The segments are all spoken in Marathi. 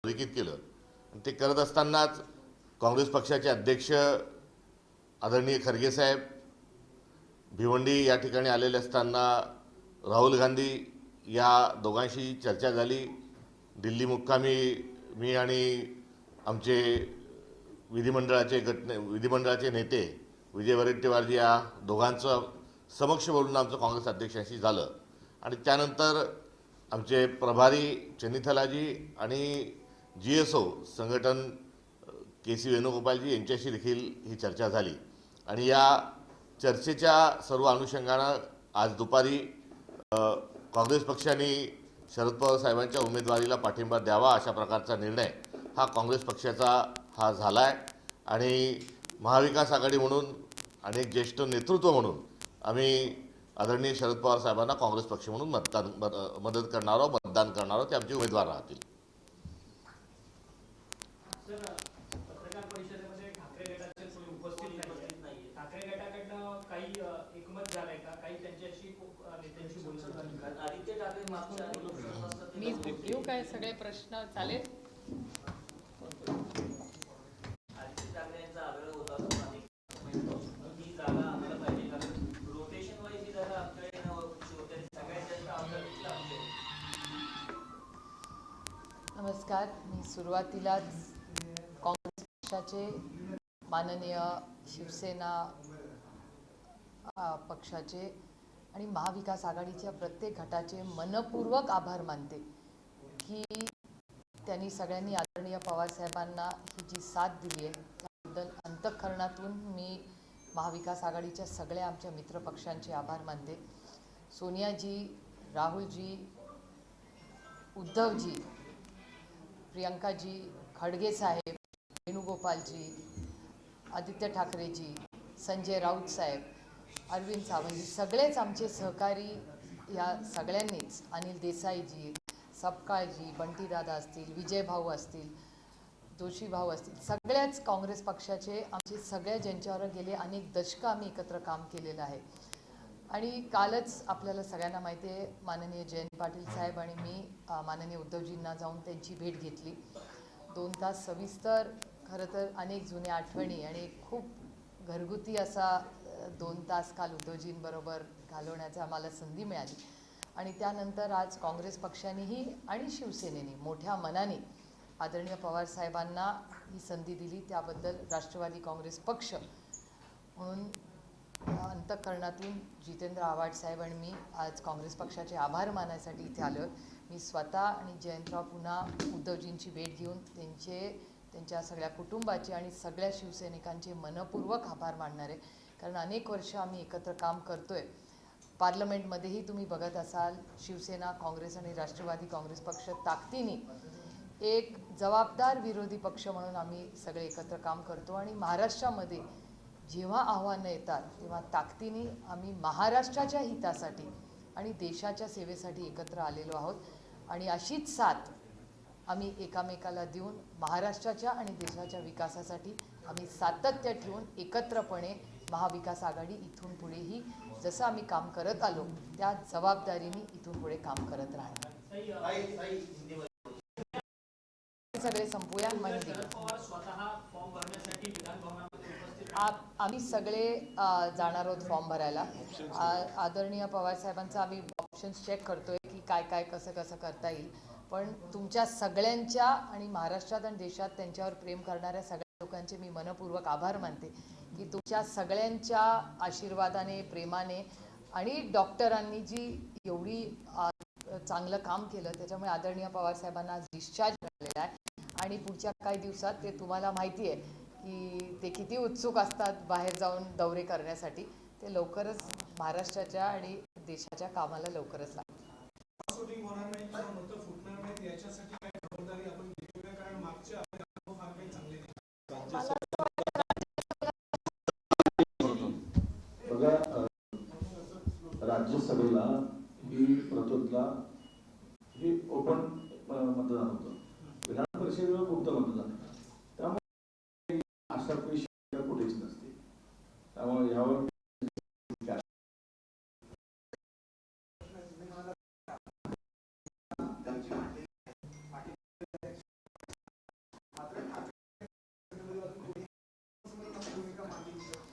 अधोरेखित केलं. ते करत असतानाच काँग्रेस पक्षाचे अध्यक्ष आदरणीय खरगे साहेब भिवंडी या ठिकाणी आलेले असताना राहुल गांधी या दोघांशी चर्चा झाली. दिल्ली मुक्कामी मी आणि आमचे विधिमंडळाचे नेते विजय वडेट्टीवार या दोघांचं समक्ष बोलून आमचं काँग्रेस अध्यक्षांशी झालं. आणि त्यानंतर आमचे प्रभारी चन्नीथलाजी आणि GSO संघटन KC वेणुगोपालजी यांच्याशी देखील ही चर्चा झाली. आणि या चर्चेच्या सर्व अनुषंगानं आज दुपारी काँग्रेस पक्षाने शरद पवार साहेबांच्या उमेदवारीला पाठिंबा द्यावा अशा प्रकारचा निर्णय हा काँग्रेस पक्षाचा हा झाला आहे. आणि महाविकास आघाडी म्हणून आणि एक ज्येष्ठ नेतृत्व म्हणून आम्ही आदरणीय शरद पवार साहेबांना काँग्रेस पक्ष म्हणून मदत करणार आहोत, मतदान करणार आहोत. ते आमचे उमेदवार राहतील. पत्रकार परिषदेमध्ये ठाकरे गटाचे कोणी उपस्थित नाही. ठाकरे गटाकडनं काही एकमत झालंय का? काही त्यांच्याशी नेत्यांशी बोलणं झालं? आदित्य ठाकरे मागच्या मी घेऊ काय सगळे प्रश्न चालेल? आदित्य ठाकरे यांचा आग्रह होता ही जागा आम्हाला पाहिजे, कारण रोटेशन वाईज ही जागा आमच्याकडे होते. सगळ्यात जास्त आमच्या नमस्कार. मी सुरुवातीलाच काँग्रेस पक्षाचे माननीय शिवसेना पक्षाचे आणि महाविकास आघाडीच्या प्रत्येक गटाचे मनपूर्वक आभार मानते की त्यांनी सगळ्यांनी आदरणीय पवारसाहेबांना ही जी साथ दिली आहे त्याबद्दल अंतःकरणातून मी महाविकास आघाडीच्या सगळ्या आमच्या मित्रपक्षांचे आभार मानते. सोनियाजी, राहुलजी, उद्धवजी, प्रियंकाजी, खडगे साहेब, वेणुगोपालजी, आदित्य ठाकरेजी, संजय राऊत साहेब, अरविंद सावंतजी, सगळेच आमचे सहकारी या सगळ्यांनीच, अनिल देसाईजी, सपकाळजी, बंटीदादा असतील, विजय भाऊ असतील, जोशी भाऊ असतील, सगळ्याच काँग्रेस पक्षाचे आमचे सगळ्या ज्यांच्यावर गेले अनेक दशकं आम्ही एकत्र काम केलेलं आहे. आणि कालच आपल्याला सगळ्यांना माहिती आहे माननीय जयंत पाटील साहेब आणि मी माननीय उद्धवजींना जाऊन त्यांची भेट घेतली. 2 तास सविस्तर खरं तर अनेक जुन्या आठवणी आणि खूप घरगुती असा 2 तास काल उद्धवजींबरोबर घालवण्याचा आम्हाला संधी मिळाली. आणि त्यानंतर आज काँग्रेस पक्षानेही आणि शिवसेनेने मोठ्या मनाने आदरणीय पवारसाहेबांना ही संधी दिली त्याबद्दल राष्ट्रवादी काँग्रेस पक्ष म्हणून अंतःकरणातून जितेंद्र आव्हाड साहेब आणि मी आज काँग्रेस पक्षाचे आभार मानायसाठी इथे आलो. मी स्वतः आणि जयंतराव पुन्हा उद्धवजींची भेट घेऊन त्यांच्या सगळ्या कुटुंबाचे आणि सगळ्या शिवसैनिकांचे मनपूर्वक आभार मानणार आहे. कारण अनेक वर्ष आम्ही एकत्र काम करतोय. पार्लमेंटमध्येही तुम्ही बघत असाल शिवसेना, काँग्रेस आणि राष्ट्रवादी काँग्रेस पक्ष ताकदीने एक जबाबदार विरोधी पक्ष म्हणून आम्ही सगळे एकत्र काम करतो. आणि महाराष्ट्रामध्ये जेव्हा आव्हानं येतात तेव्हा ताकदीने आम्ही महाराष्ट्राच्या हितासाठी आणि देशाच्या सेवेसाठी एकत्र आलेलो आहोत. आणि अशीच साथ आम्ही एकामेकाला देऊन महाराष्ट्राच्या आणि देशाच्या विकासासाठी आम्ही सातत्य ठेवून एकत्रपणे महाविकास आघाडी इथून पुढेही जसं आम्ही काम करत आलो त्या जबाबदारीने इथून पुढे काम करत राहणार. सगळे संपूया. माहिती आम्ही सगळे जाणार आहोत फॉर्म भरायला. आदरणीय पवारसाहेबांचा आम्ही ऑप्शन्स चेक करतोय की काय काय कसं कसं करता येईल. पण तुमच्या सगळ्यांच्या आणि महाराष्ट्रात आणि देशात त्यांच्यावर प्रेम करणाऱ्या सगळ्या लोकांचे मी मनपूर्वक आभार मानते की तुमच्या सगळ्यांच्या आशीर्वादाने, प्रेमाने आणि डॉक्टरांनी जी एवढी चांगलं काम केलं त्याच्यामुळे आदरणीय पवारसाहेबांना आज डिस्चार्ज मिळालेला आहे. आणि पुढच्या काही दिवसात ते तुम्हाला माहिती आहे की ते किती उत्सुक असतात बाहेर जाऊन दौरे करण्यासाठी. ते लवकरच महाराष्ट्राच्या आणि देशाच्या कामाला लवकरच लागतात. राज्यसभेला ही प्रतोदला ही ओपन मतदान होतं. विधान परिषदेला मुक्त मतदान. त्यामुळे अशा पैसे कुठेच नसते. त्यामुळे यावर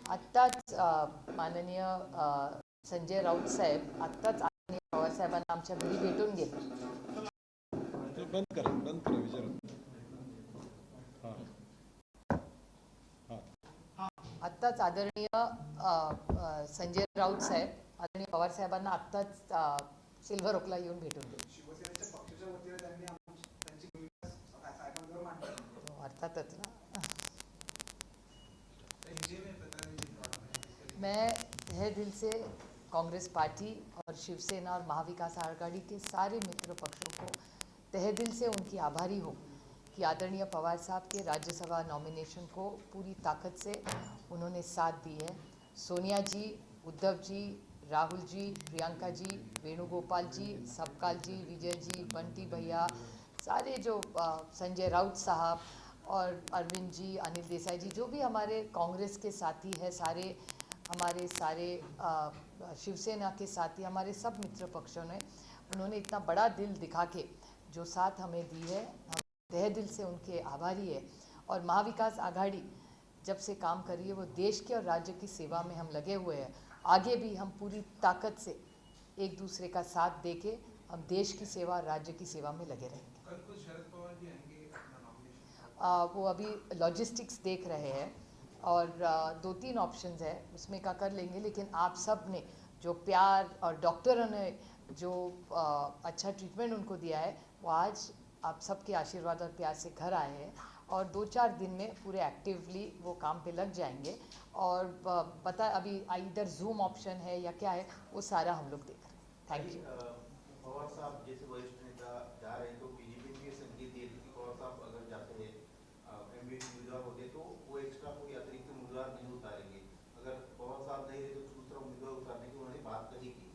आत्ताच माननीय संजय राऊत साहेब आत्ताच आदरणीय पवार साहेबांना आमच्या घरी भेटून गेले. ते बंद करा विचार. आत्ताच आदरणीय संजय राऊत साहेब आदरणीय पवार साहेबांना आत्ताच सिल्व्हर ओकला येऊन भेटून गेले. शिवसेनेच्या पक्षाच्या वतीने त्यांनी त्यांची भूमिका साहेबांवर मांडली. अर्थातच ना. मैं तहे दिल से कांग्रेस पार्टी और शिवसेना और महाविकास आघाड़ी के सारे मित्र पक्षों को तहे दिल से उनकी आभारी हूँ कि आदरणीय पवार साहब के राज्यसभा नॉमिनेशन को पूरी ताकत से उन्होंने साथ दी है. सोनिया जी, उद्धव जी, राहुल जी, प्रियंका जी, वेणुगोपाल जी, सबकाल जी, विजय जी, बंटी भैया, सारे जो संजय राउत साहब और अरविंद जी, अनिल देसाई जी, जो भी हमारे कांग्रेस के साथी है, हमारे सारे शिवसेना के साथी, हमारे सब मित्र पक्षों ने उन्होंने इतना बड़ा दिल दिखा के जो साथ हमें दी है, हम तहे दिल से उनके आभारी है. और महाविकास आघाड़ी जब से काम कर रही है वो देश के और राज्य की सेवा में हम लगे हुए हैं. आगे भी हम पूरी ताकत से एक दूसरे का साथ दे के हम देश की सेवा, राज्य की सेवा में लगे रहेंगे. कल को शरद पवार जी आएंगे अपना नॉमिनेशन. वो अभी लॉजिस्टिक्स देख रहे हैं और 2-3 ऑप्शंस है उसमें का कर लेंगे. लेकिन आप सब ने जो प्यार और डॉक्टरों ने जो अच्छा ट्रीटमेंट उनको दिया है वो आज आप सबके आशीर्वाद और प्यार से घर आए हैं और 2-4 दिन में पूरे एक्टिवली वो काम पे लग जाएंगे. और पता अभी इधर जूम ऑप्शन है या क्या है वो सारा हम लोग देख रहे हैं. Thank you. पवार साहब जैसे वरिष्ठ नेता जा रहे हैं तो बीजेपी ने संकेत दिए थे कि पवार साहब अगर जाते हैं एमपी उम्मीदवार होते तो वो एक्स्ट्रा कोई अतिरिक्त उम्मीदवार नहीं उतारेंगे. अगर पवार साहब नहीं रहे तो दूसरा उम्मीदवार उतारने की उन्होंने बात कही थी.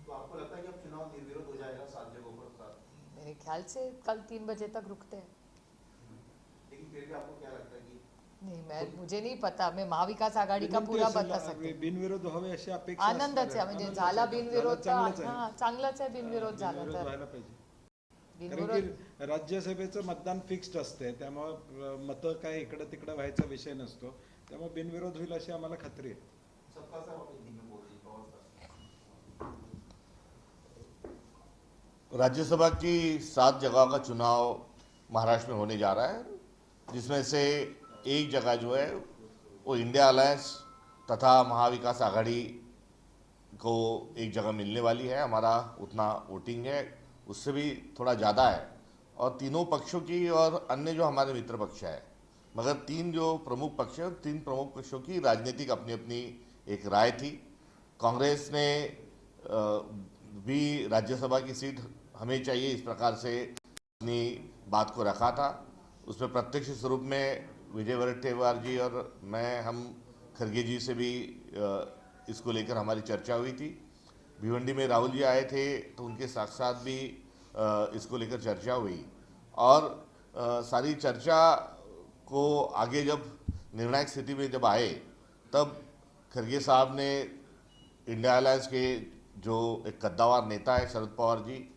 तो आपको लगता है कि अब चुनाव निर्विरोध हो जाएगा 7 जगहों पर? मेरे ख्याल से कल 3 बजे तक रुकते हैं. लेकिन फिर भी आपको क्या लगता है कि नहीं, मुझे नाही पता. मी महाविकास आघाडी का पूरा बता सकते. बिनविरोध व्हावे अशी अपेक्षा आनंदाच आहे म्हणजे झाला बिनविरोध तर चांगलंच आहे. हां चांगलंच आहे. बिनविरोध झाला बिनविरोध तर व्हायला पाहिजे. कारण बिनविरोध की राज्यसभेचं मतदान फिक्स्ड असते त्यामुळे मतं काय इकडं तिकडं व्हायचा विषय नसतो. त्यामुळे बिनविरोध होईल अशी आम्हाला खात्री आहे. सबका साथ आप हिंदी में बोल रही पवार साहब. राज्यसभा की 7 जगह का चुनाव महाराष्ट्र में होने जा रहा है, जिसमें से एक जगह जो है वो इंडिया अलायंस तथा महाविकास आघाड़ी को एक जगह मिलने वाली है. हमारा उतना वोटिंग है उससे भी थोड़ा ज़्यादा है. और तीनों पक्षों की और अन्य जो हमारे मित्र पक्ष है, मगर 3 जो प्रमुख पक्ष है 3 प्रमुख पक्षों की राजनीतिक अपनी अपनी एक राय थी. कांग्रेस ने भी राज्यसभा की सीट हमें चाहिए इस प्रकार से अपनी बात को रखा था. उसमें प्रत्यक्ष स्वरूप में विजय वडेट्टीवार जी और हम खरगे जी से भी इसको लेकर हमारी चर्चा हुई थी. भिवंडी में राहुल जी आए थे तो उनके साथ साथ भी इसको लेकर चर्चा हुई. और सारी चर्चा को आगे जब निर्णायक स्थिति में जब आए तब खरगे साहब ने इंडिया अलायंस के जो एक कद्दावर नेता है शरद पवार जी,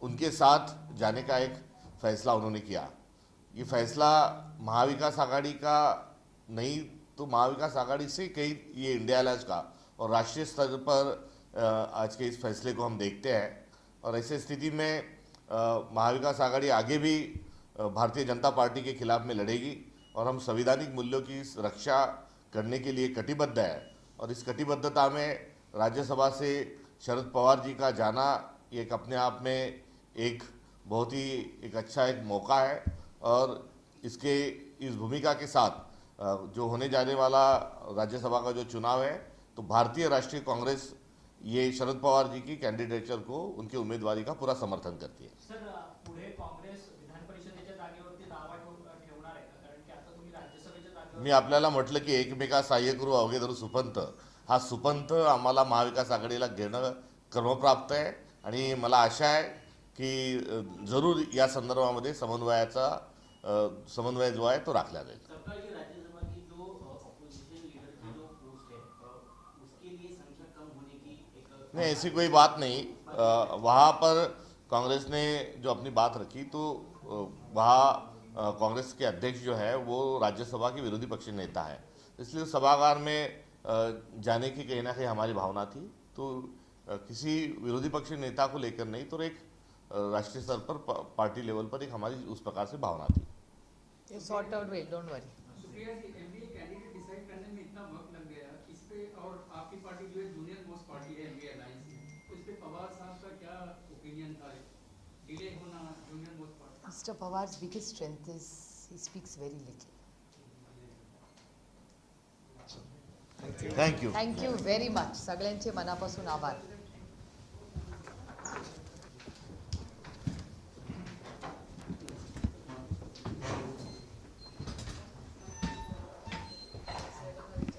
उनके साथ जाने का एक फैसला उन्होंने किया. ये फैसला महाविकास आघाड़ी का नहीं तो महाविकास आघाड़ी से कई ये इंडिया अलायंस का और राष्ट्रीय स्तर पर आज के इस फैसले को हम देखते हैं. और ऐसे स्थिति में महाविकास आघाड़ी आगे भी भारतीय जनता पार्टी के खिलाफ में लड़ेगी और हम संवैधानिक मूल्यों की रक्षा करने के लिए कटिबद्ध है. और इस कटिबद्धता में राज्यसभा से शरद पवार जी का जाना एक अपने आप में एक बहुत ही एक अच्छा एक मौका है. और इसके इस भूमिका के साथ जो होने जाने वाला राज्यसभा का जो चुनाव है तो भारतीय राष्ट्रीय कांग्रेस ये शरद पवार जी की कैंडिडेचर को उनकी उम्मीदवारी का पूरा समर्थन करती है. सर पुढे काँग्रेस विधान परिषदेच्या जागेवरती दावा ठेवणार आहे का? कारण की आता तुम्ही राज्यसभेच्या जागेवर मी आपल्याला म्हटलं की एकमेका सहाय्य करू अवघे धरू सुपंथ. हा सुपंथ आम्हाला महाविकास आघाडीला घेणं क्रमप्राप्त आहे आणि मला आशा आहे की जरूर या संदर्भामध्ये समन्वय जो आहे तो राखला जाईल. सरकार की राज्यसभा की जो ऑपोजिशन लीडर की जो पोस्ट है उसके लिए संख्या कम होने की एक नहीं, ऐसी कोई बात नहीं. वहाँ पर कांग्रेस ने जो अपनी बात रखी तो वहाँ कांग्रेस के अध्यक्ष जो है वो राज्यसभा के विरोधी पक्ष नेता है, इसलिए सभागार में जाने की कहीं ना कहीं हमारी भावना थी। तो किसी विरोधी पक्षी नेता को लेकर नहीं, तो एक राष्ट्रीय स्तर पर पार्टी लेवल पर एक हमारी उस प्रकार से भावना थी। Sort out will, don't worry. Supriya ji, MBA candidate decide करने में इतना वक्त लग गया इस पे, और आपकी पार्टी जो है जूनियर मोस्ट पार्टी है एमबीए अलायंस में, तो इस पे पवार साहब का क्या ओपिनियन था? डिले होना junior most party. Mr. Pawar's biggest strength is he speaks very little. Thank you. Thank you very much. सगळ्यांचे मनापासून आभार.